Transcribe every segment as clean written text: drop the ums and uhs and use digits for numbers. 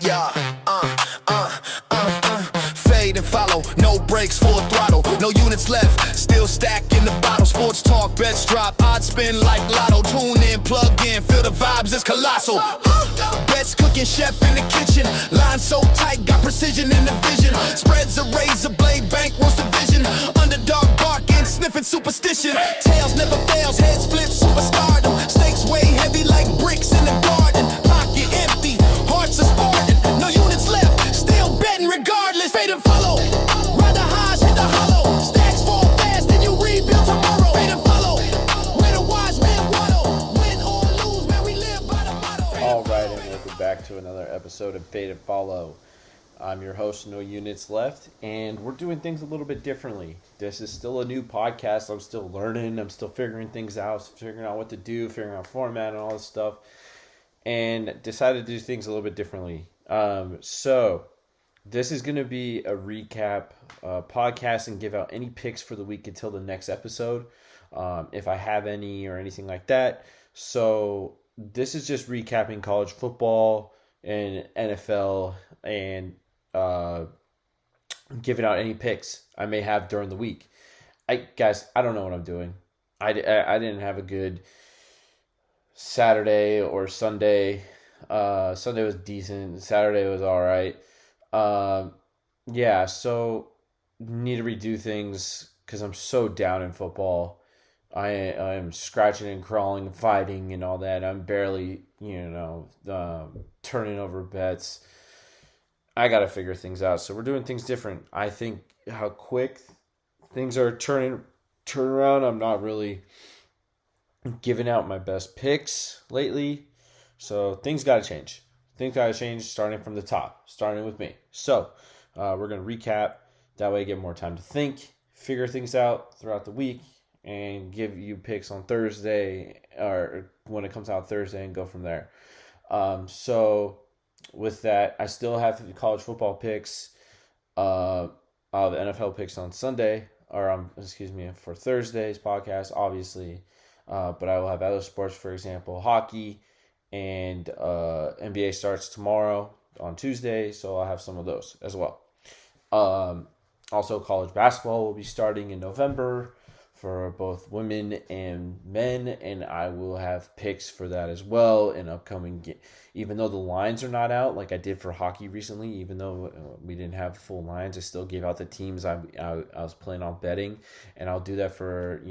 Yeah, fade and follow, no brakes, full throttle, no units left, still stacking the bottle. Sports talk, bets drop, odds spin like lotto. Tune in, plug in, feel the vibes, it's colossal. Bets cooking, chef in the kitchen, line so tight, got precision in the vision. Spreads a razor blade, bankrolls division. Underdog barking, sniffing superstition. Tails never fails, heads flip, superstardom. Stakes weigh heavy like bricks in the garden. Pocket empty, hearts are Spartan. No units left, still betting regardless. Fade and follow, ride the highs, hit the hollow. Stacks fall fast, then you rebuild tomorrow. Fade and follow, where the wise men waddle. Win or lose, man, we live by the motto. All right, and welcome back to another episode of Fade and Follow. I'm your host, No Units Left, and we're doing things a little bit differently. This is still a new podcast. I'm still learning. I'm still figuring things out, figuring out what to do, figuring out format and all this stuff, and decided to do things a little bit differently. So this is going to be a recap podcast and give out any picks for the week until the next episode, if I have any or anything like that. So this is just recapping college football and NFL and giving out any picks I may have during the week. I don't know what I'm doing. I didn't have a good Saturday or Sunday. Sunday was decent. Saturday was all right. So need to redo things because I'm so down in football. I am scratching and crawling and fighting and all that. I'm barely, turning over bets. I got to figure things out. So we're doing things different. I think how quick things are turn around. I'm not really giving out my best picks lately. So things got to change. Things got to change starting from the top, starting with me. So we're going to recap. That way I get more time to think, figure things out throughout the week, and give you picks on Thursday or when it comes out Thursday and go from there. So with that, I still have the college football picks. I'll have the NFL picks on Sunday, or for Thursday's podcast, obviously. But I will have other sports, for example, hockey, and NBA starts tomorrow on Tuesday, so I'll have some of those as well. Also, college basketball will be starting in November for both women and men, and I will have picks for that as well in upcoming even though the lines are not out like I did for hockey recently. Even though we didn't have full lines, I still gave out the teams I was planning on betting, and I'll do that for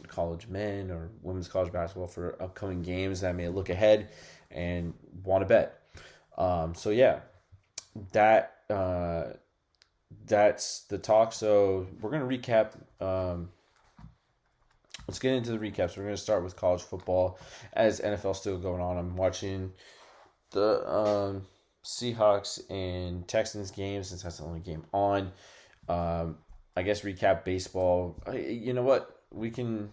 college men or women's college basketball for upcoming games that I may look ahead and want to bet. That's the talk. So we're gonna recap. Let's get into the recaps. We're going to start with college football as NFL's still going on. I'm watching the Seahawks and Texans game since that's the only game on. I guess recap baseball. You know what? We can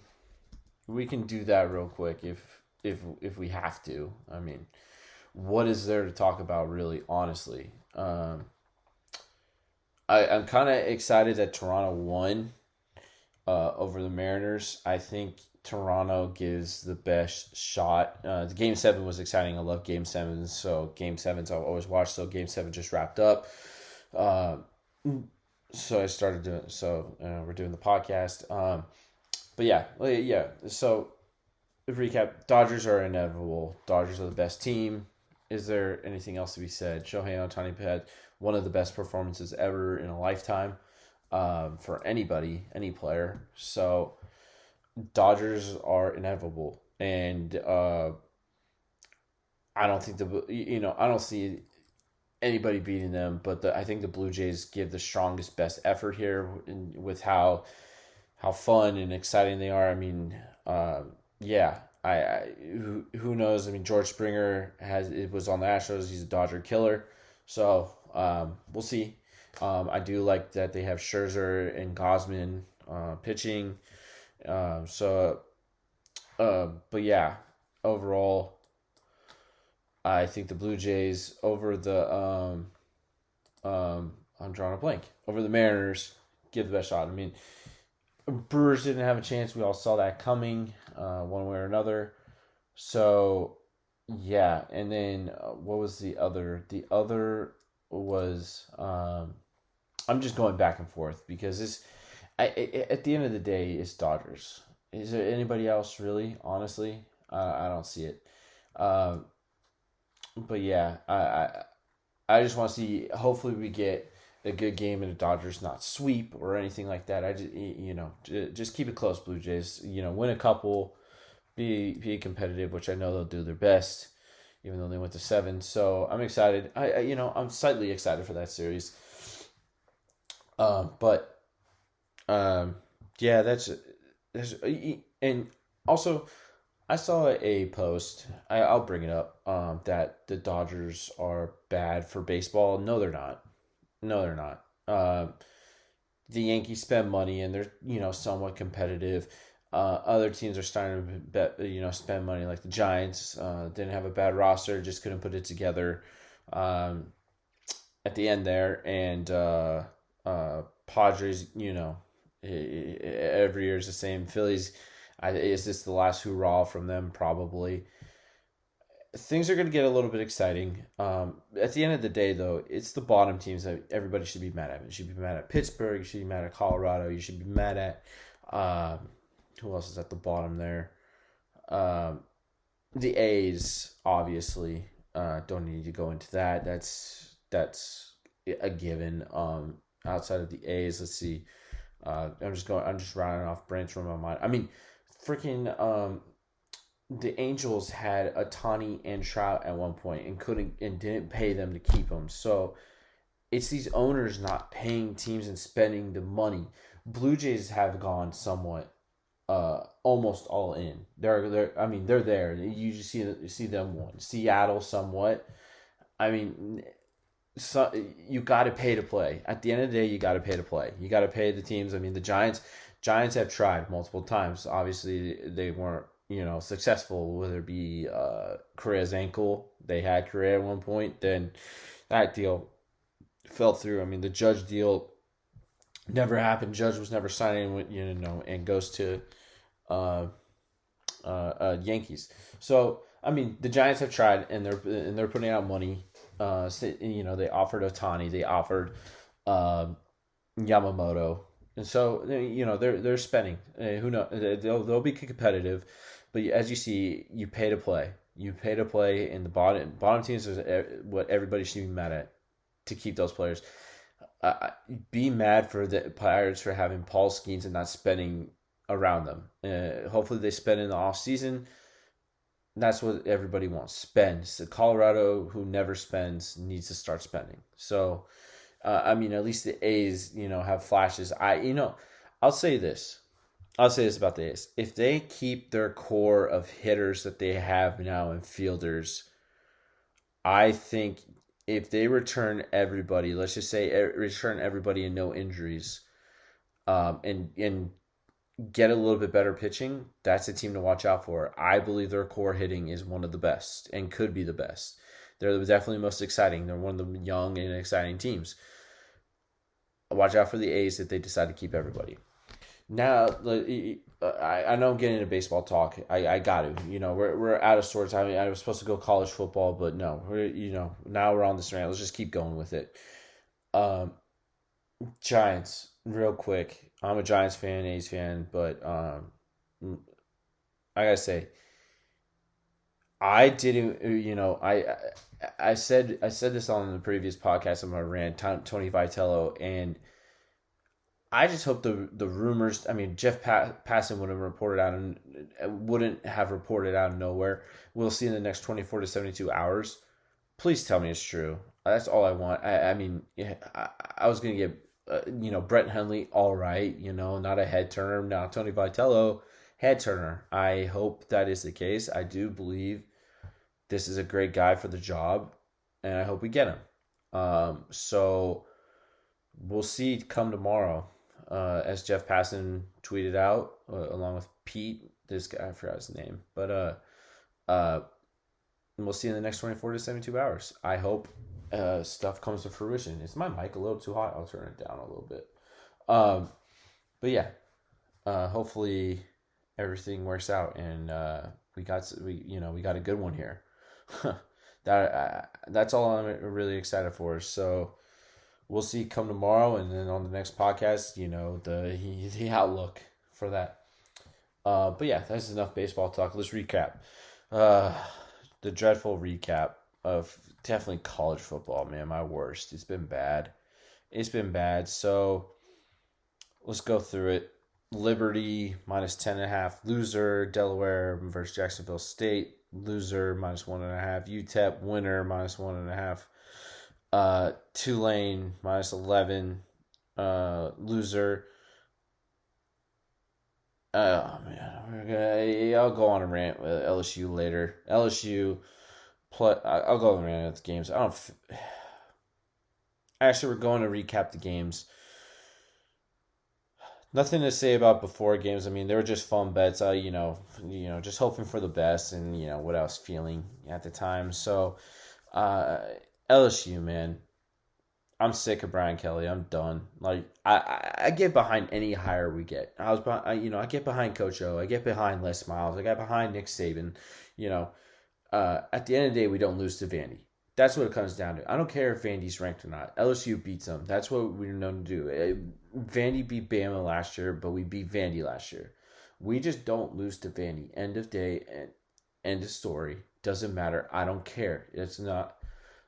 do that real quick if we have to. I mean, what is there to talk about really, honestly? I'm kind of excited that Toronto won over the Mariners. I think Toronto gives the best shot. The Game 7 was exciting. I love Game 7s, so Game 7s I've always watched. So Game 7 just wrapped up. So I started doing it. So we're doing the podcast. So recap, Dodgers are inevitable. Dodgers are the best team. Is there anything else to be said? Shohei Ohtani had one of the best performances ever in a lifetime. For anybody, any player. So Dodgers are inevitable, and I don't think I don't see anybody beating them. But I think the Blue Jays give the strongest, best effort here with how fun and exciting they are. I mean, who knows? I mean, George Springer was on the Astros. He's a Dodger killer. So we'll see. I do like that they have Scherzer and Gosman pitching. Overall, I think the Blue Jays over the I'm drawing a blank over the Mariners give the best shot. I mean, Brewers didn't have a chance. We all saw that coming, one way or another. So Yeah, and then what was the other? The other was I'm just going back and forth because at the end of the day, it's Dodgers. Is there anybody else really? Honestly, I don't see it. Um, but yeah, I just want to see. Hopefully, we get a good game and the Dodgers not sweep or anything like that. I just just keep it close, Blue Jays. Win a couple, be competitive, which I know they'll do their best, even though they went to 7. So I'm excited. I'm slightly excited for that series. But yeah, that's and also I saw a post. I'll bring it up. That the Dodgers are bad for baseball. No, they're not. No, they're not. The Yankees spend money and they're somewhat competitive. Other teams are starting to spend money, like the Giants. Didn't have a bad roster, just couldn't put it together at the end there. And Padres, every year is the same. Phillies, is this the last hurrah from them? Probably. Things are going to get a little bit exciting. At the end of the day, though, it's the bottom teams that everybody should be mad at. You should be mad at Pittsburgh. You should be mad at Colorado. You should be mad at who else is at the bottom there? The A's, obviously. Don't need to go into that. That's a given. Outside of the A's, let's see. I'm just rounding off brands from my mind. I mean, freaking the Angels had Ohtani and Trout at one point and didn't pay them to keep them. So it's these owners not paying teams and spending the money. Blue Jays have gone somewhat almost all in. They're there. You just see them one. Seattle somewhat. I mean, so you got to pay to play. At the end of the day, you got to pay to play. You got to pay the teams. I mean, the Giants have tried multiple times. Obviously, they weren't successful. Whether it be Correa's ankle, they had Correa at one point. Then that deal fell through. I mean, the Judge deal never happened. Judge was never signing, and goes to Yankees. So I mean, the Giants have tried, and they're putting out money. They offered Ohtani, they offered Yamamoto, and so they're spending. Who knows? They'll be competitive, but as you see, you pay to play. You pay to play, and the bottom teams is what everybody should be mad at to keep those players. Be mad for the Pirates for having Paul Skeens and not spending around them. Hopefully they spend in the off season. That's what everybody wants. Spend. So Colorado, who never spends, needs to start spending. So, at least the A's, have flashes. I'll say this. I'll say this about the A's. If they keep their core of hitters that they have now and fielders, I think if they return everybody, let's just say return everybody and no injuries, and get a little bit better pitching, that's a team to watch out for. I believe their core hitting is one of the best and could be the best. They're definitely most exciting. They're one of the young and exciting teams. Watch out for the A's if they decide to keep everybody. Now, I know I'm getting into baseball talk. I got to. We're out of sorts. I mean, I was supposed to go college football, but no. Now we're on this rant. Let's just keep going with it. Giants, real quick. I'm a Giants fan, A's fan, but I gotta say, I didn't. I said this on the previous podcast on my rant, Tony Vitello, and I just hope the rumors. I mean, Jeff Passan wouldn't have reported out of nowhere. We'll see in the next 24 to 72 hours. Please tell me it's true. That's all I want. I was gonna get. Brett Hundley, all right, not a head turner. Now Tony Vitello, head turner. I hope that is the case. I do believe this is a great guy for the job, and I hope we get him. So we'll see come tomorrow. As Jeff Passan tweeted out, along with Pete, this guy, I forgot his name, but we'll see in the next 24 to 72 hours. I hope stuff comes to fruition. Is my mic a little too hot? I'll turn it down a little bit. But yeah, hopefully everything works out, and we got a good one here. That's all I'm really excited for. So we'll see come tomorrow, and then on the next podcast, the outlook for that. But yeah, that's enough baseball talk. Let's recap. Uh, the dreadful recap of definitely college football, man. My worst. It's been bad. It's been bad. So let's go through it. Liberty minus 10.5. Loser. Delaware versus Jacksonville State. Loser minus 1.5. UTEP winner minus 1.5. Tulane minus 11. Loser. Oh man, I'll go on a rant with LSU later. I'll go on a rant at the games. Actually, we're going to recap the games. Nothing to say about before games. I mean, they were just fun bets. Just hoping for the best, and what I was feeling at the time. So, LSU, man, I'm sick of Brian Kelly. I'm done. Like I get behind any hire we get. I get behind Coach O. I get behind Les Miles. I get behind Nick Saban. At the end of the day, we don't lose to Vandy. That's what it comes down to. I don't care if Vandy's ranked or not. LSU beats them. That's what we're known to do. Vandy beat Bama last year, but we beat Vandy last year. We just don't lose to Vandy. End of day, end of story. Doesn't matter. I don't care. That's not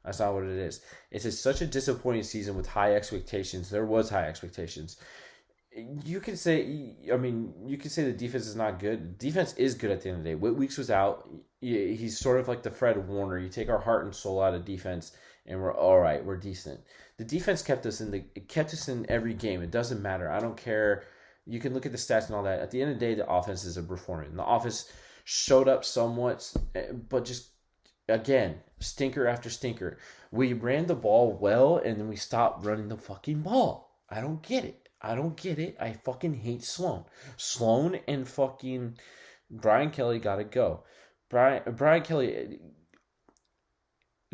what it is. It's such a disappointing season with high expectations. There was high expectations. You can say the defense is not good. Defense is good at the end of the day. Weeks was out. He's sort of like the Fred Warner. You take our heart and soul out of defense, and we're all right. We're decent. The defense kept us in every game. It doesn't matter. I don't care. You can look at the stats and all that. At the end of the day, the offense is a performance. And the offense showed up somewhat, but just again, stinker after stinker. We ran the ball well, and then we stopped running the fucking ball. I don't get it. I fucking hate Sloan. Sloan and fucking Brian Kelly gotta go. Brian Kelly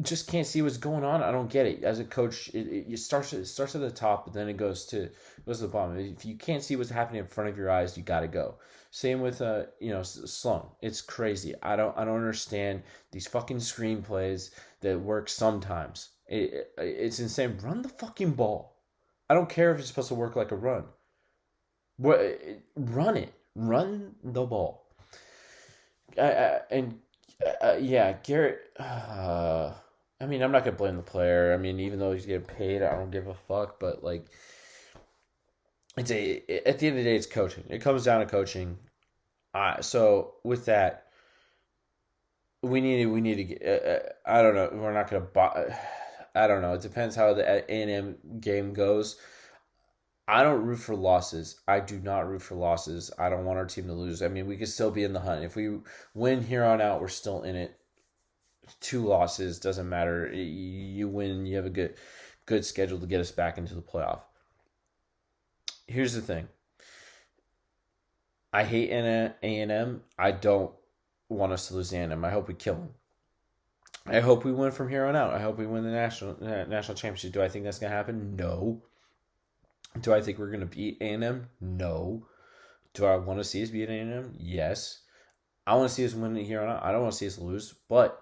just can't see what's going on. I don't get it. As a coach, it starts at the top, but then it goes to the bottom. If you can't see what's happening in front of your eyes, you gotta go. Same with Sloan. It's crazy. I don't understand these fucking screenplays that work sometimes. It's insane. Run the fucking ball. I don't care if it's supposed to work like a run. Run it. Run the ball. Garrett. I'm not gonna blame the player. Even though he's getting paid, I don't give a fuck. But like, at the end of the day, it's coaching. It comes down to coaching. So with that, we need to get. I don't know. We're not gonna buy. I don't know. It depends how the A&M game goes. I don't root for losses. I do not root for losses. I don't want our team to lose. We could still be in the hunt. If we win here on out, we're still in it. 2 losses, doesn't matter. You win, you have a good schedule to get us back into the playoff. Here's the thing. I hate A&M. I don't want us to lose A&M. I hope we kill them. I hope we win from here on out. I hope we win the national championship. Do I think that's going to happen? No. Do I think we're going to beat A&M? No. Do I want to see us beat A&M? Yes. I want to see us win it here on out. I don't want to see us lose, but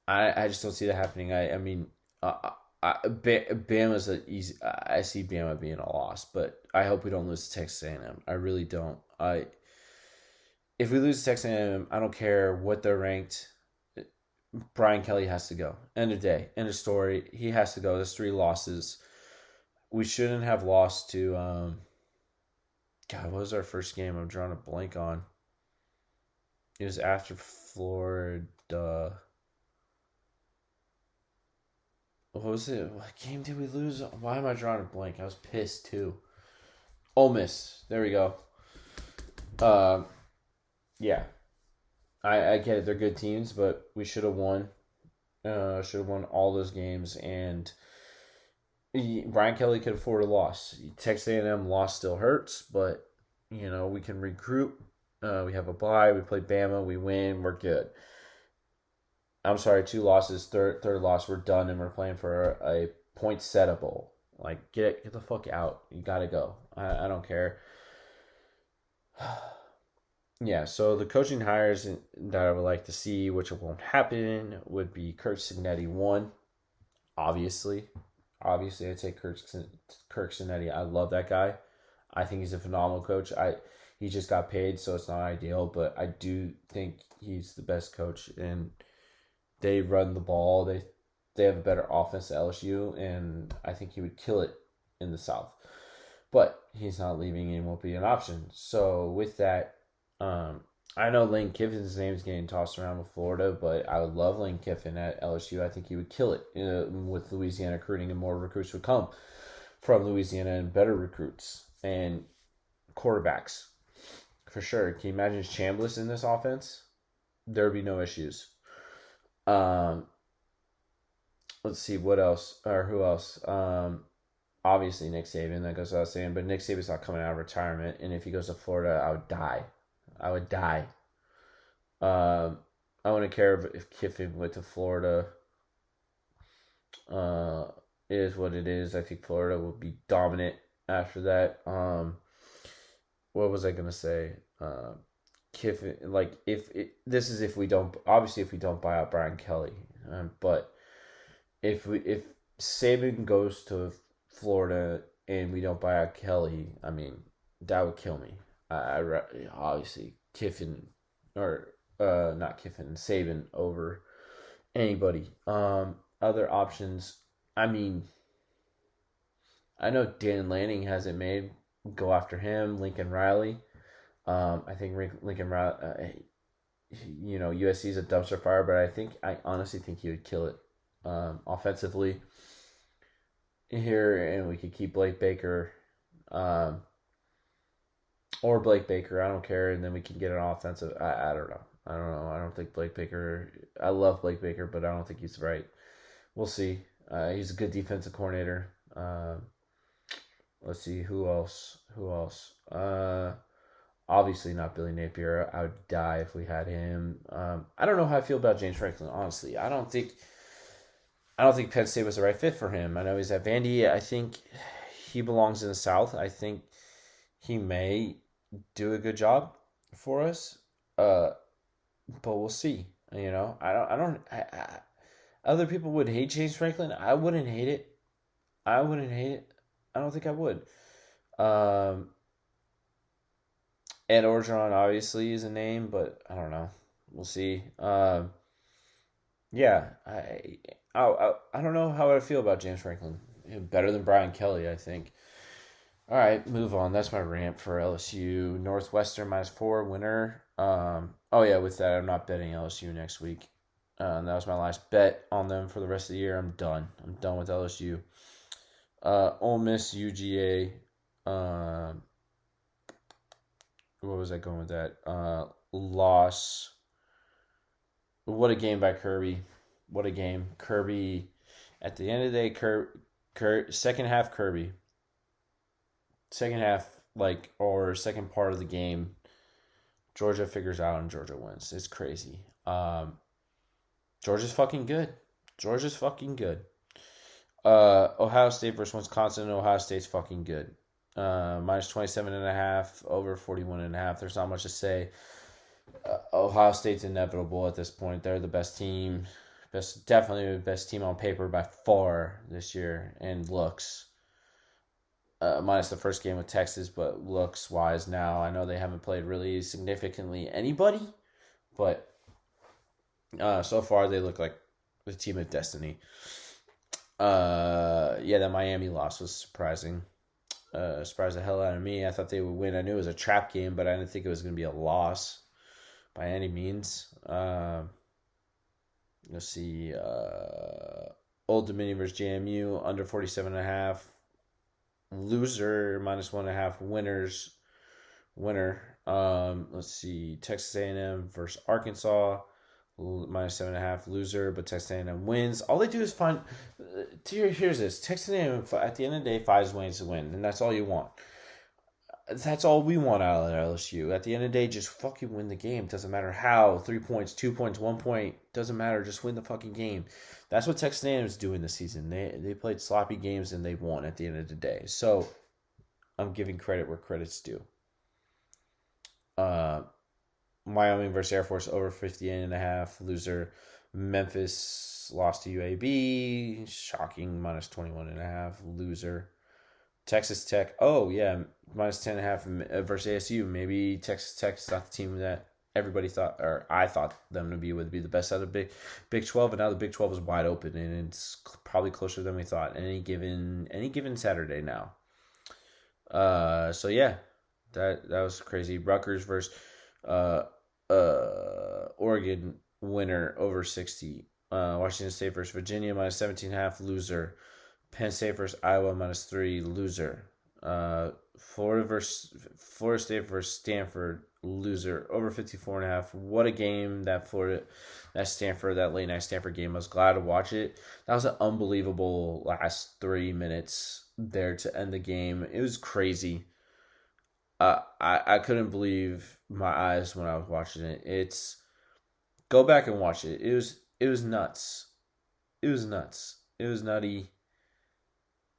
I just don't see that happening. Bama's easy. I see Bama being a loss, but I hope we don't lose to Texas A&M. I really don't. If we lose to Texas A&M, I don't care what they're ranked. Brian Kelly has to go. End of day. End of story. He has to go. There's 3 losses. We shouldn't have lost to what was our first game? I'm drawing a blank on. It was after Florida. What was it? What game did we lose? Why am I drawing a blank? I was pissed too. Ole Miss. There we go. Yeah. I get it. They're good teams, but we should have won. Should have won all those games, and Brian Kelly could afford a loss. Texas A&M loss still hurts, but we can regroup. We have a bye. We play Bama. We win. We're good. I'm sorry, 2 losses. Third loss. We're done, and we're playing for a poinsettia bowl. Like, get the fuck out. You gotta go. I don't care. Yeah, so the coaching hires that I would like to see, which won't happen, would be Kurt Signetti one. Obviously, I'd say Kirk Signetti. I love that guy. I think he's a phenomenal coach. He just got paid, so it's not ideal, but I do think he's the best coach, and they run the ball. They have a better offense at LSU, and I think he would kill it in the South. But he's not leaving and won't be an option. So with that, I know Lane Kiffin's name is getting tossed around with Florida, but I would love Lane Kiffin at LSU. I think he would kill it with Louisiana recruiting, and more recruits would come from Louisiana and better recruits and quarterbacks for sure. Can you imagine Chambliss in this offense? There would be no issues. Let's see what else or who else. Obviously Nick Saban. That goes without saying, but Nick Saban's not coming out of retirement, and if he goes to Florida, I would die. I would die. I wouldn't care if Kiffin went to Florida. It is what it is. I think Florida will be dominant after that. What was I gonna say? Kiffin, like this is if we don't buy out Brian Kelly, but if Saban goes to Florida and we don't buy out Kelly, I mean that would kill me. Obviously Kiffin or not Kiffin, Saban over anybody. Other options. I mean, I know Dan Lanning hasn't made. Go after him. Lincoln Riley. I think Lincoln Riley. USC is a dumpster fire, but I honestly think he would kill it offensively here, and we could keep Blake Baker. Or Blake Baker, I don't care, and then we can get an offensive. I don't know. I don't think Blake Baker. I love Blake Baker, but I don't think he's right. We'll see. He's a good defensive coordinator. Let's see who else. Obviously not Billy Napier. I would die if we had him. I don't know how I feel about James Franklin. Honestly, I don't think Penn State was the right fit for him. I know he's at Vandy. I think he belongs in the South. I think he may do a good job for us, but we'll see. Other people would hate James Franklin. I wouldn't hate it. I don't think I would. Ed Orgeron obviously is a name, but I don't know. We'll see. Yeah, I don't know how I feel about James Franklin. Better than Brian Kelly, I think. All right, move on. That's my rant for LSU. Northwestern -4 winner. With that, I'm not betting LSU next week. That was my last bet on them for the rest of the year. I'm done. I'm done with LSU. Ole Miss UGA. What was I going with that? Loss. What a game by Kirby. What a game. Kirby. At the end of the day, second half Kirby. Second half, or second part of the game, Georgia figures out and Georgia wins. It's crazy. Georgia's fucking good. Ohio State versus Wisconsin. Ohio State's fucking good. -27.5, over 41.5. There's not much to say. Ohio State's inevitable at this point. They're the best team. Definitely the best team on paper by far this year, and looks. Minus the first game with Texas, but looks-wise now, I know they haven't played really significantly anybody, but so far they look like the team of destiny. That Miami loss was surprising. Surprised the hell out of me. I thought they would win. I knew it was a trap game, but I didn't think it was going to be a loss by any means. Let's see. Old Dominion versus JMU, under 47.5. Loser, -1.5. Winner. Let's see. Texas A&M versus Arkansas, -7.5. Loser, but Texas A&M wins. All they do is find. Here's this. Texas A&M at the end of the day finds ways to win, and that's all you want. That's all we want out of LSU. At the end of the day, just fucking win the game. Doesn't matter how. 3 points, 2 points, 1 point. Doesn't matter. Just win the fucking game. That's what Texas A&M is doing this season. They played sloppy games and they won at the end of the day. So I'm giving credit where credit's due. Wyoming versus Air Force over 50.5, loser. Memphis lost to UAB, shocking, minus 21.5, loser. Texas Tech, oh yeah, minus 10.5 versus ASU. Maybe Texas Tech's not the team that everybody thought, or I thought them to be, would be the best out of Big 12, and now the Big 12 is wide open, and it's probably closer than we thought. Any given Saturday now. So yeah, that was crazy. Rutgers versus Oregon, winner over 60. Washington State versus Virginia, minus 17.5, loser. Penn State versus Iowa, minus 3, loser. Florida State versus Stanford, loser. Over 54.5. What a game that late night Stanford game. I was glad to watch it. That was an unbelievable last 3 minutes there to end the game. It was crazy. I couldn't believe my eyes when I was watching it. Go back and watch it. It was nuts. It was nuts. It was nutty.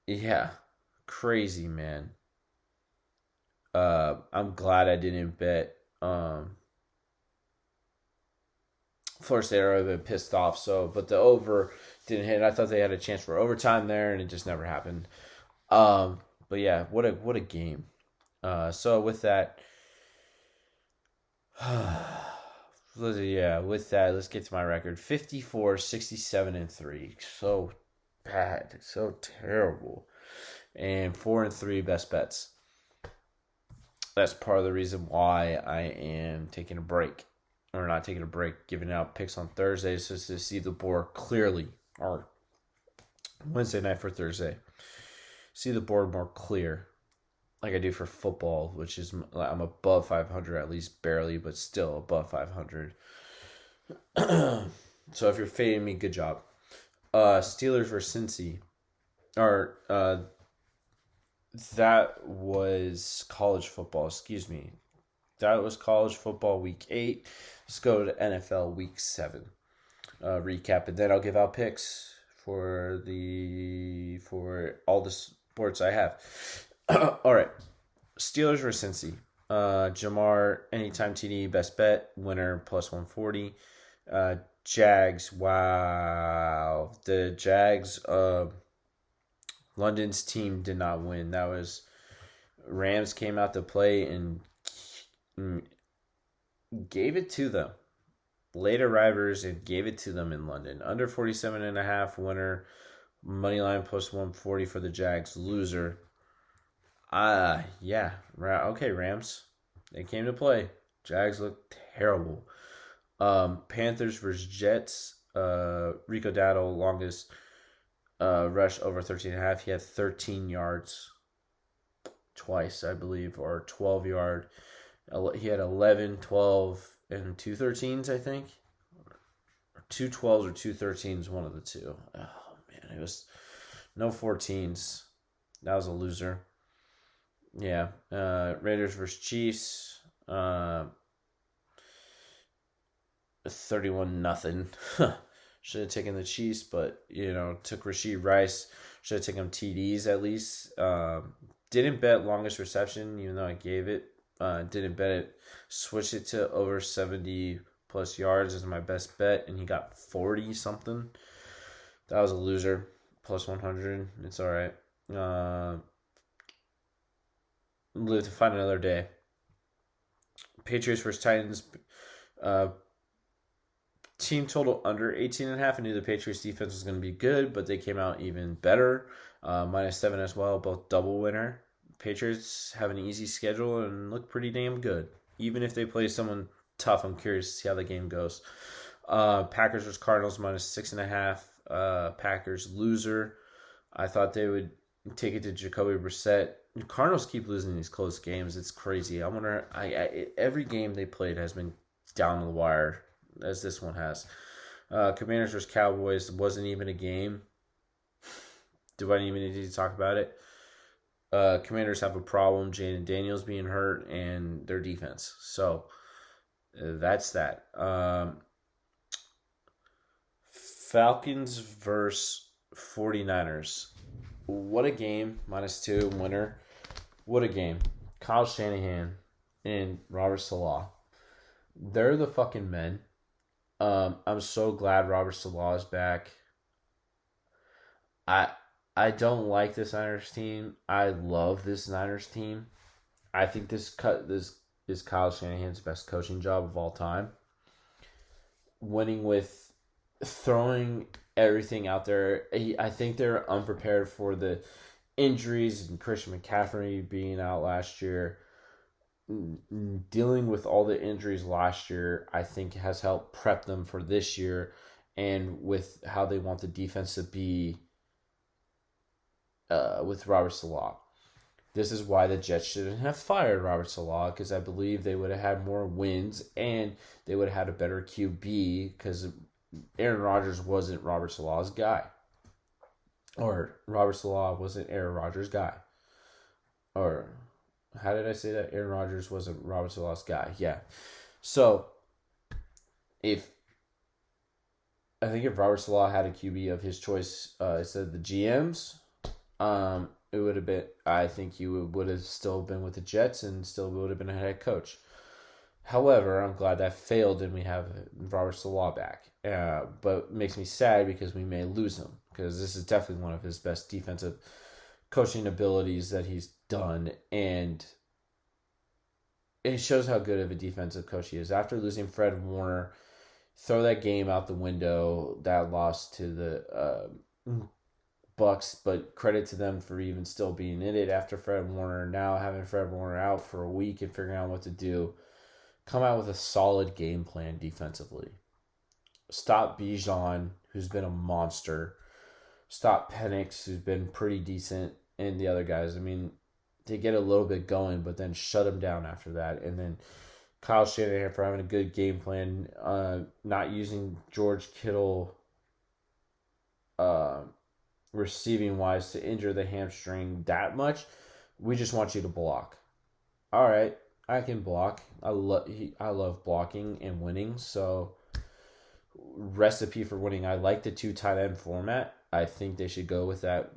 Yeah, crazy, man. I'm glad I didn't bet. Florida State would have been pissed off. But the over didn't hit. I thought they had a chance for overtime there, and it just never happened. But yeah, what a game. So with that, let's get to my record. 54, 67, and 3. So bad. So terrible. And 4-3 best bets. That's part of the reason why I am taking a break. Or not taking a break, giving out picks on Thursdays just to see the board clearly. Or Wednesday night for Thursday. See the board more clear. Like I do for football, which is I'm above 500 at least, barely, but still above 500. So if you're fading me, good job. Steelers versus Cincy. That was college football, excuse me. That was college football week 8. Let's go to NFL week 7. Recap, and then I'll give out picks for all the sports I have. All right. Steelers versus Cincy. Jamar, anytime TD, best bet. Winner, plus 140. Jags, wow. The Jags, London's team did not win. That was Rams came out to play and gave it to them. Late arrivers and gave it to them in London. Under 47.5, winner. Moneyline plus 140 for the Jags. Loser. Yeah. Okay, Rams. They came to play. Jags look terrible. Panthers versus Jets. Rico Dowdle, longest rush over 13.5. He had 13 yards twice, I believe, or 12 yard. He had 11, 12, and 2 13s, I think. Or 2 12s or 2 13s, one of the two. Oh, man. It was no 14s. That was a loser. Yeah. Raiders versus Chiefs. 31-0. Should have taken the Chiefs, but, took Rashee Rice. Should have taken TDs at least. Didn't bet longest reception, even though I gave it. Didn't bet it. Switched it to over 70 plus yards as my best bet, and he got 40 something. That was a loser. Plus 100. It's all right. Live to find another day. Patriots versus Titans. Team total under 18.5. I knew the Patriots defense was going to be good, but they came out even better. Minus 7 as well, both double winner. Patriots have an easy schedule and look pretty damn good. Even if they play someone tough, I'm curious to see how the game goes. Packers versus Cardinals, minus 6.5. Packers loser. I thought they would take it to Jacoby Brissett. Cardinals keep losing these close games. It's crazy. I wonder. Every game they played has been down the wire, as this one has. Commanders versus Cowboys wasn't even a game. Do I even need to talk about it? Commanders have a problem. Jaden Daniels being hurt and their defense. So that's that. Falcons versus 49ers. What a game. Minus 2 winner. What a game. Kyle Shanahan and Robert Salah. They're the fucking men. I'm so glad Robert Salah is back. I I don't like this Niners team. I love this Niners team. I think this is Kyle Shanahan's best coaching job of all time. Winning with throwing everything out there. I think they're unprepared for the injuries and Christian McCaffrey being out last year. Dealing with all the injuries last year, I think has helped prep them for this year, and with how they want the defense to be with Robert Salah. This is why the Jets shouldn't have fired Robert Salah, because I believe they would have had more wins and they would have had a better QB, because Aaron Rodgers wasn't Robert Salah's guy. Or Robert Salah wasn't Aaron Rodgers' guy. Or how did I say that? Aaron Rodgers wasn't Robert Salah's guy. Yeah. So if Robert Salah had a QB of his choice instead of the GM's, it would have been. I think he would have still been with the Jets and still would have been a head coach. However, I'm glad that failed and we have Robert Salah back. But it makes me sad because we may lose him, because this is definitely one of his best defensive coaching abilities that he's done, and it shows how good of a defensive coach he is. After losing Fred Warner, throw that game out the window, that loss to the Bucks, but credit to them for even still being in it after Fred Warner. Now having Fred Warner out for a week and figuring out what to do, come out with a solid game plan defensively. Stop Bijan, who's been a monster. Stop Penix, who's been pretty decent, and the other guys. I mean, they get a little bit going, but then shut them down after that. And then Kyle Shanahan for having a good game plan, not using George Kittle receiving wise to injure the hamstring that much. We just want you to block. All right, I can block. I love blocking and winning. So recipe for winning. I like the 2 tight end format. I think they should go with that.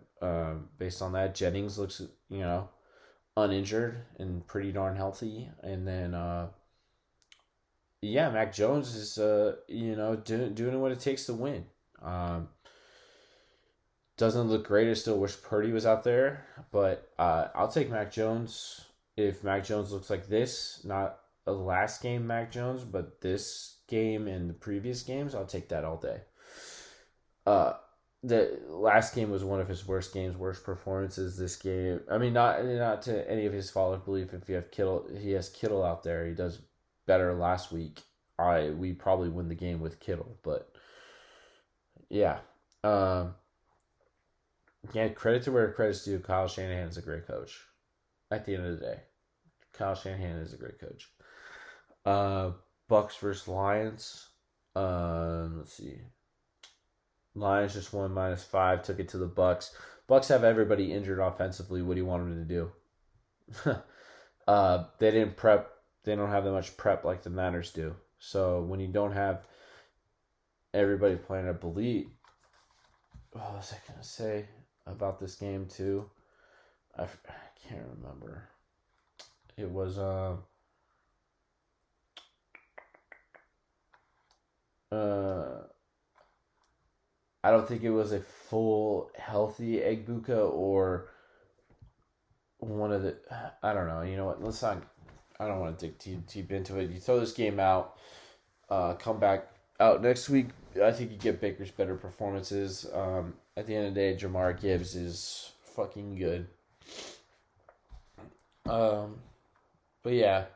Based on that, Jennings looks uninjured and pretty darn healthy, and then Mac Jones is doing what it takes to win. Doesn't look great. I still wish Purdy was out there, but I'll take Mac Jones. If Mac Jones looks like this, not a last game Mac Jones, but this game and the previous games, I'll take that all day. The last game was one of his worst games, worst performances. This game, I mean, not to any of his fault or belief. If you have he has Kittle out there. He does better last week. We probably win the game with Kittle, but yeah. Credit to where credit's due. Kyle Shanahan is a great coach. At the end of the day, Kyle Shanahan is a great coach. Bucks versus Lions. Let's see. Lions just won -5, took it to the Bucks. Bucks have everybody injured offensively. What do you want them to do? They didn't prep. They don't have that much prep like the Niners do. So when you don't have everybody playing, I believe. What was I gonna say about this game too? I can't remember. It was I don't think it was a full healthy Egbuka or one of the. I don't know. You know what? Let's not. I don't want to dig too deep into it. You throw this game out, come back out next week. I think you get Baker's better performances. At the end of the day, Jamar Gibbs is fucking good. But yeah.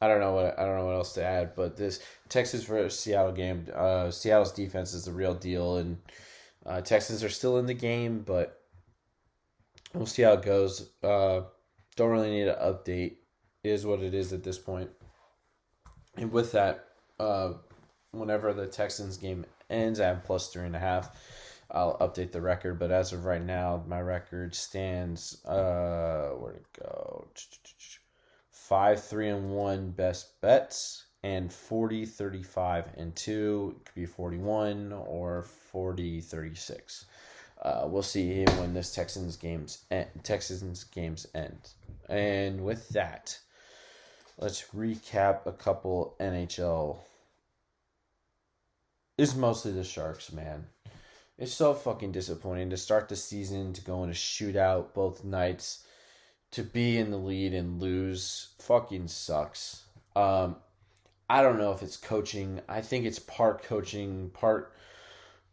I don't know what else to add, but this Texas versus Seattle game, Seattle's defense is the real deal, and Texans are still in the game, but we'll see how it goes. Don't really need an update. It is what it is at this point. And with that, whenever the Texans game ends, I have +3.5. I'll update the record, but as of right now, my record stands. Where'd it go? 5-3-1 best bets and 40-35-2. It could be 41 or 40-36. we'll see when this Texans games end. And with that, let's recap a couple NHL. It's mostly the Sharks, man. It's so fucking disappointing to start the season, to go in a shootout both nights, to be in the lead and lose. Fucking sucks. I don't know if it's coaching. I think it's part coaching, part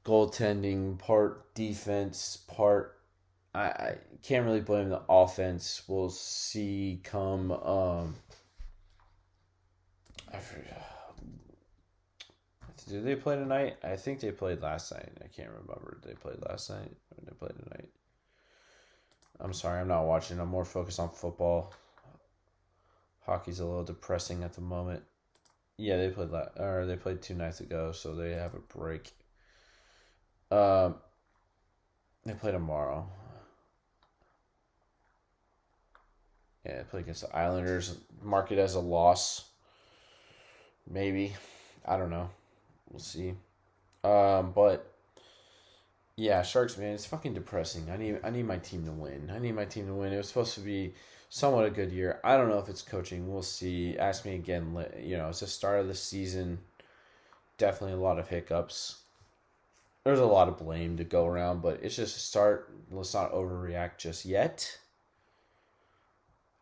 goaltending, part defense, part... I can't really blame the offense. We'll see come... I forget. Did they play tonight? I think they played last night. I can't remember. Did they play last night? Or did they play tonight? I'm sorry, I'm not watching. I'm more focused on football. Hockey's a little depressing at the moment. Yeah, they played 2 nights ago, so they have a break. They play tomorrow. Yeah, they play against the Islanders. Mark it as a loss. Maybe. I don't know. We'll see. But yeah, Sharks, man, it's fucking depressing. I need my team to win. It was supposed to be somewhat a good year. I don't know if it's coaching. We'll see. Ask me again. It's the start of the season. Definitely a lot of hiccups. There's a lot of blame to go around, but it's just a start. Let's not overreact just yet.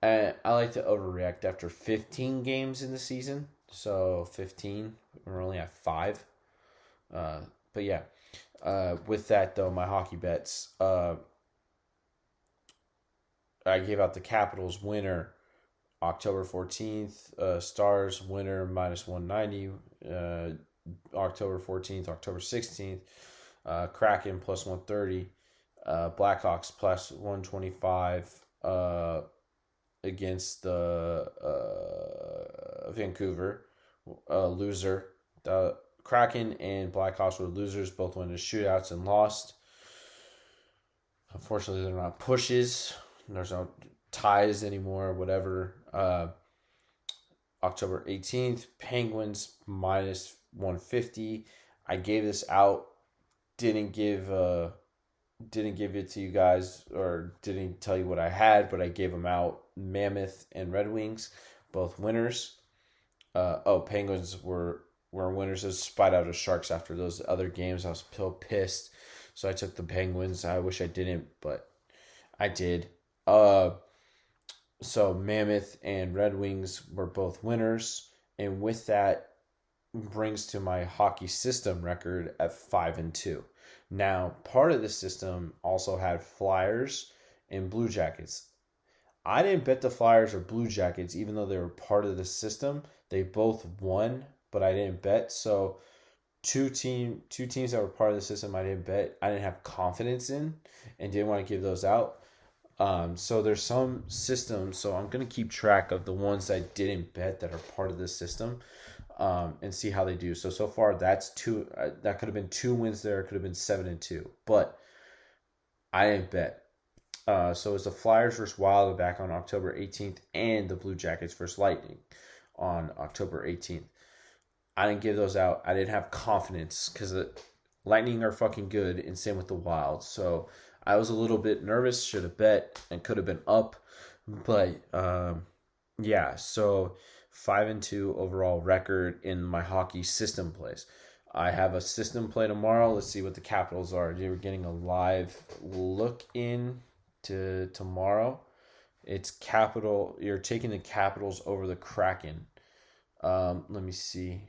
And I like to overreact after 15 games in the season. So 15. We're only at 5. But yeah. With that, though, my hockey bets. I gave out the Capitals winner October 14th. Stars winner -190. October 14th. October 16th. Kraken +130. Blackhawks +125. Against the Vancouver loser. The Kraken and Blackhawks were losers. Both went into shootouts and lost. Unfortunately, they're not pushes. There's no ties anymore, whatever. October 18th, Penguins -150. I gave this out. Didn't give it to you guys, or didn't tell you what I had, but I gave them out. Mammoth and Red Wings, both winners. Penguins were winners, despite out of Sharks after those other games. I was still pissed, so I took the Penguins. I wish I didn't, but I did. So Mammoth and Red Wings were both winners, and with that brings to my hockey system record at 5-2. Now, part of the system also had Flyers and Blue Jackets. I didn't bet the Flyers or Blue Jackets, even though they were part of the system. They both won, but I didn't bet. So two teams that were part of the system I didn't bet. I didn't have confidence in and didn't want to give those out. So there's some systems. So I'm going to keep track of the ones I didn't bet that are part of the system. And see how they do. So far that's 2. That could have been 2 wins there. It could have been 7-2. But I didn't bet. So it's the Flyers versus Wild back on October 18th, and the Blue Jackets versus Lightning on October 18th. I didn't give those out. I didn't have confidence because the Lightning are fucking good, and same with the Wild. So I was a little bit nervous. Should have bet and could have been up. But yeah, so 5-2 overall record in my hockey system plays. I have a system play tomorrow. Let's see what the Capitals are. You're getting a live look in to tomorrow. It's Capital. You're taking the Capitals over the Kraken. Let me see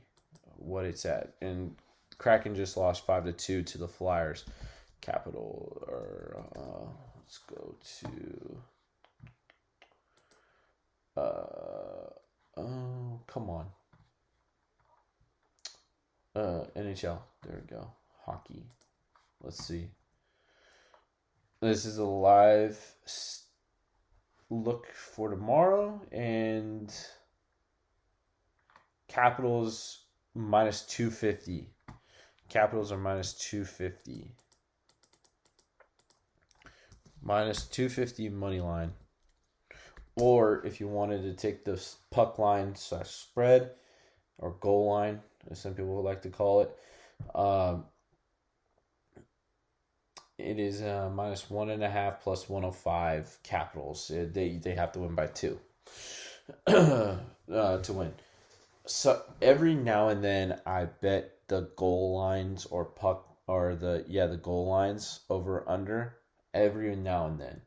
what it's at. And Kraken just lost 5-2 to the Flyers. Capital, or let's go to come on. NHL. There we go. Hockey. Let's see. This is a live look for tomorrow, and Capitals -250. Capitals are -250. -250 money line. Or if you wanted to take the puck line / spread, or goal line, as some people would like to call it, It is minus 1.5 plus 105 Capitals. They have to win by 2 to win. So every now and then I bet the goal lines or puck or the goal lines over under every now and then.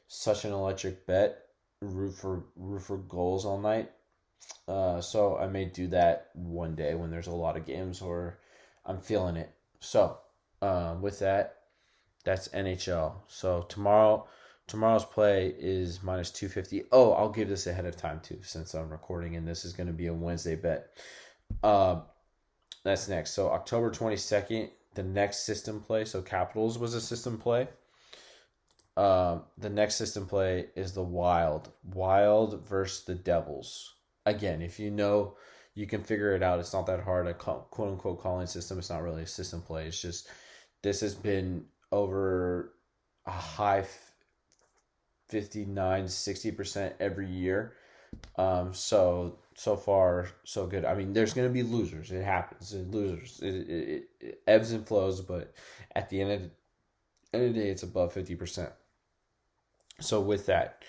Such an electric bet. Root for goals all night. So I may do that one day when there's a lot of games or I'm feeling it. So with that, that's NHL. So tomorrow's play is minus 250. Oh, I'll give this ahead of time too, since I'm recording, and this is going to be a Wednesday bet. That's next. So October 22nd, the next system play. So Capitals was a system play. The next system play is the Wild versus the Devils. Again, if you know, you can figure it out. It's not that hard. A quote unquote calling system. It's not really a system play. It's just this has been over a high 59-60% every year. So far so good. I mean, there's going to be losers. It happens. Losers. It ebbs and flows, but at the end of the day, it's above 50%. So with that,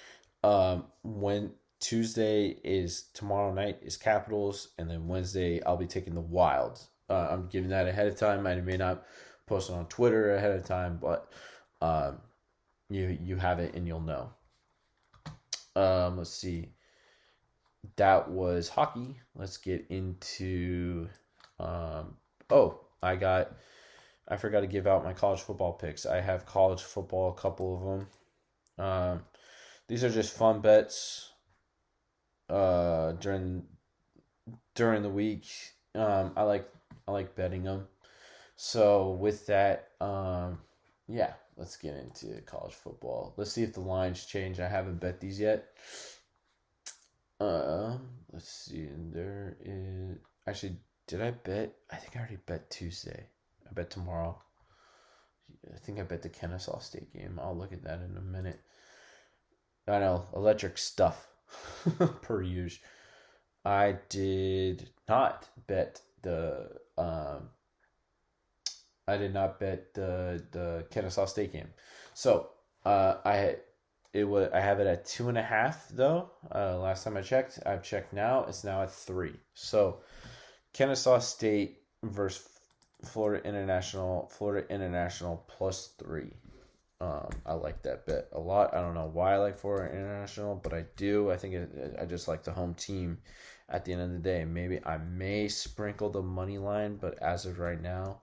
when Tuesday is tomorrow night is Capitals, and then Wednesday I'll be taking the Wild. I'm giving that ahead of time. I may not post it on Twitter ahead of time, but you have it and you'll know. Let's see. That was hockey. Let's get into I forgot to give out my college football picks. I have college football, a couple of them. These are just fun bets during the week. I like betting them. So with that, let's get into college football. Let's see if the lines change. I haven't bet these yet. Let's see. There is actually. Did I bet? I think I already bet Tuesday. I bet tomorrow. I think I bet the Kennesaw State game. I'll look at that in a minute. I know, electric stuff per usual. I did not bet the Kennesaw State game. So I have it at 2.5 though. Last time I checked. I've checked now. It's now at 3. So Kennesaw State versus Florida International plus 3. I like that bet a lot. I don't know why I like Florida International, but I do. I think I just like the home team at the end of the day. Maybe I may sprinkle the money line, but as of right now,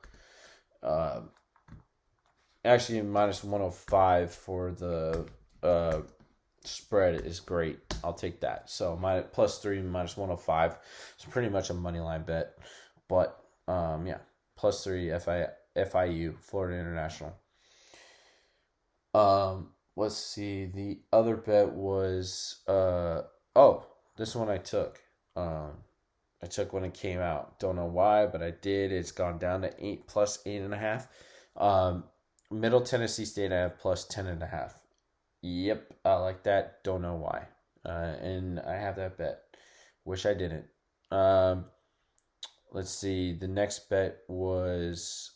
actually minus 105 for the spread is great. I'll take that. So my plus 3 minus 105 is pretty much a money line bet, but plus 3 FIU Florida International. Let's see. The other bet was this one I took. I took when it came out. Don't know why, but I did. It's gone down to 8 plus 8.5. Middle Tennessee State I have plus 10.5. Yep, I like that. Don't know why. And I have that bet. Wish I didn't. Let's see. The next bet was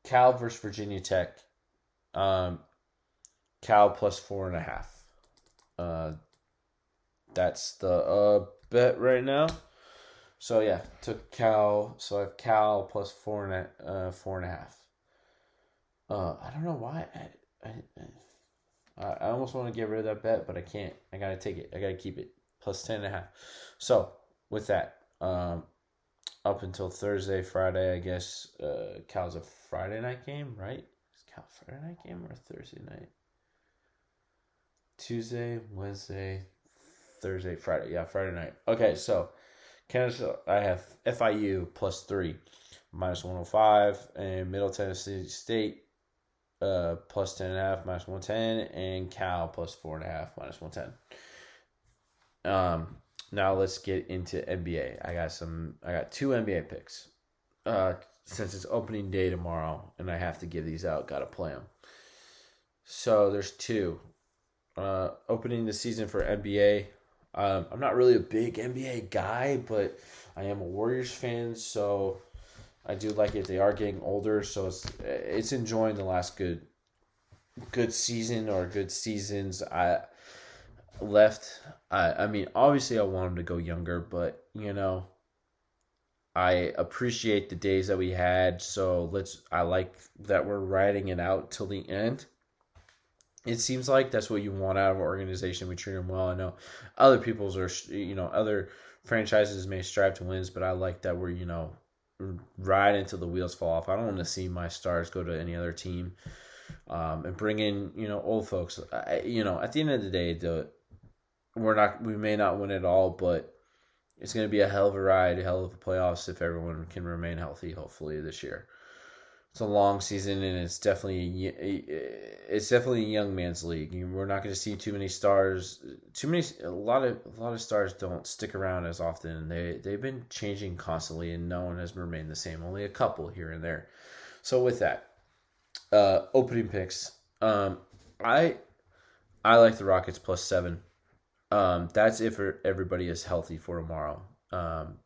Cal versus Virginia Tech. Cal plus 4.5. That's the bet right now. So yeah, took Cal. So I have Cal plus 4.5. I don't know why. I almost want to get rid of that bet, but I can't. I gotta take it. I gotta keep it plus 10.5. So with that, up until Thursday, Friday, I guess Cal's a Friday night game, right? Is Cal a Friday night game or a Thursday night? Tuesday, Wednesday, Thursday, Friday. Yeah, Friday night. Okay, so Canada, I have FIU plus 3, minus 105, and Middle Tennessee State plus 10.5, minus 110, and Cal plus 4.5, minus 110. Now let's get into NBA. I got 2 NBA picks. Since it's opening day tomorrow, and I have to give these out, gotta play them. So there's 2. Opening the season for NBA. I'm not really a big NBA guy, but I am a Warriors fan, so I do like it. They are getting older, so it's enjoying the last good season or good seasons I left. I mean, obviously I want them to go younger, but I appreciate the days that we had. So I like that we're riding it out till the end. It seems like that's what you want out of an organization. We treat them well. I know other people's are, other franchises may strive to wins, but I like that we're, ride until the wheels fall off. I don't want to see my stars go to any other team, and bring in, old folks. At the end of the day, we may not win it all, but it's going to be a hell of a ride, a hell of a playoffs if everyone can remain healthy. Hopefully this year. It's a long season, and it's definitely a young man's league. We're not going to see too many stars. A lot of stars don't stick around as often. They've been changing constantly, and no one has remained the same. Only a couple here and there. So with that, opening picks. I like the Rockets +7. That's if everybody is healthy for tomorrow.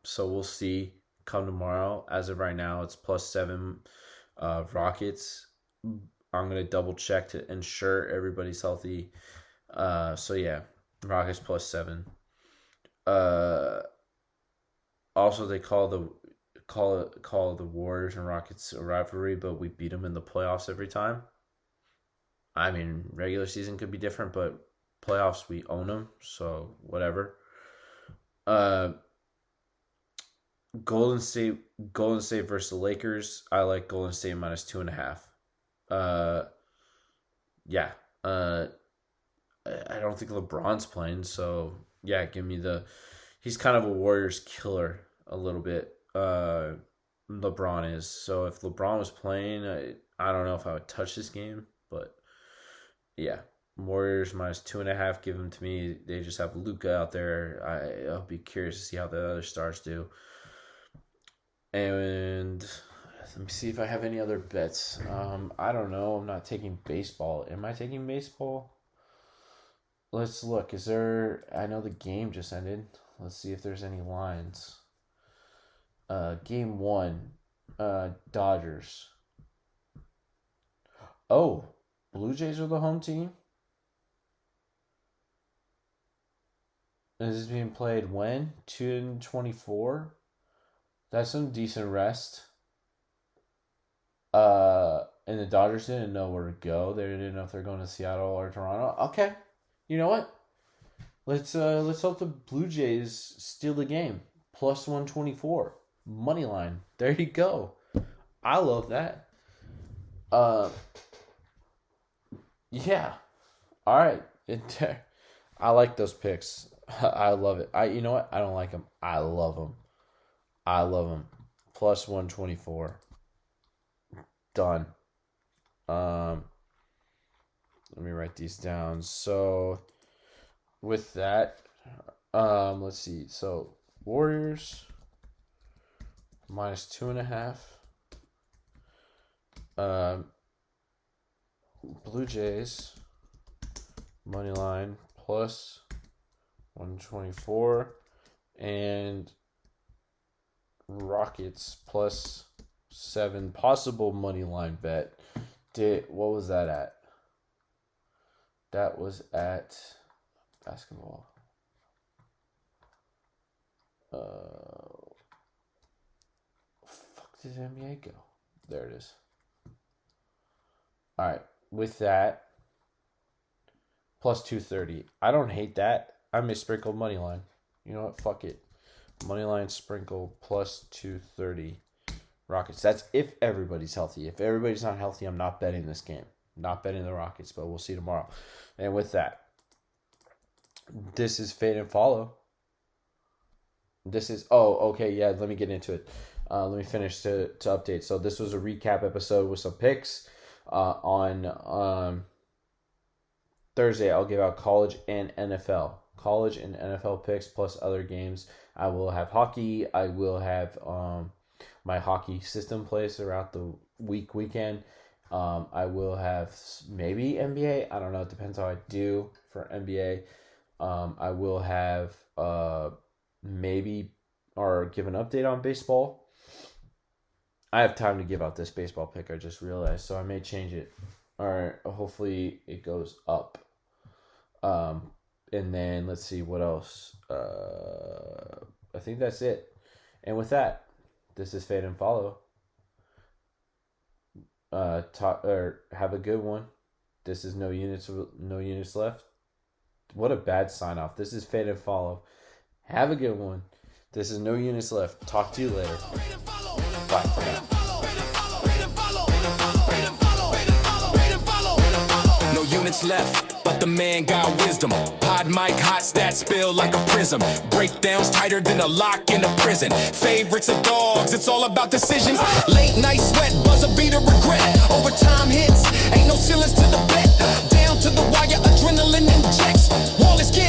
So we'll see come tomorrow. As of right now, it's +7. Rockets. I'm gonna double check to ensure everybody's healthy. So yeah, Rockets +7. Also they call the Warriors and Rockets a rivalry, but we beat them in the playoffs every time. I mean, regular season could be different, but playoffs we own them, so whatever. Golden State versus the Lakers. I like Golden State -2.5. Yeah. I don't think LeBron's playing, so yeah, give me he's kind of a Warriors killer a little bit. LeBron is. So if LeBron was playing, I don't know if I would touch this game, but yeah. Warriors -2.5. Give them to me. They just have Luka out there. I'll be curious to see how the other stars do. And let me see if I have any other bets. I don't know. I'm not taking baseball. Am I taking baseball? Let's look. I know the game just ended. Let's see if there's any lines. Game 1. Dodgers. Oh, Blue Jays are the home team? Is this being played when? 2/24? That's some decent rest. And the Dodgers didn't know where to go. They didn't know if they're going to Seattle or Toronto. Okay, you know what? Let's hope the Blue Jays steal the game. +124 money line. There you go. I love that. Yeah. All right. I like those picks. I love it. You know what? I don't like them. I love them. +124. Done. Let me write these down. So with that, let's see. So Warriors -2.5. Blue Jays money line +124, and Rockets +7 possible money line bet. What was that at? That was at basketball. Fuck did NBA go? There it is. All right, with that, +230. I don't hate that. I may sprinkle money line. You know what? Fuck it. Moneyline sprinkle +230 Rockets. That's if everybody's healthy. If everybody's not healthy, I'm not betting this game. Not betting the Rockets, but we'll see tomorrow. And with that, this is Fade and Follow. This is, okay, yeah, let me get into it. Let me finish to update. So this was a recap episode with some picks. On Thursday, I'll give out college and NFL. College and NFL picks plus other games. I will have hockey. I will have my hockey system plays throughout the weekend. I will have maybe NBA. I don't know. It depends how I do for NBA. I will have maybe or give an update on baseball. I have time to give out this baseball pick, I just realized, so I may change it. Or hopefully it goes up. And then let's see what else. I think that's it. And with that, this is Fade and Follow. Have a good one. This is no units left. What a bad sign off. This is Fade and Follow. Have a good one. This is no units left. Talk to you later. Bye for now. No units left, but the man got wisdom. Pod mic, hot stats spill like a prism. Breakdowns tighter than a lock in a prison. Favorites of dogs, it's all about decisions. Late night sweat, buzzer beater regret. Overtime hits, ain't no ceilings to the bet. Down to the wire, adrenaline injects. Wall is getting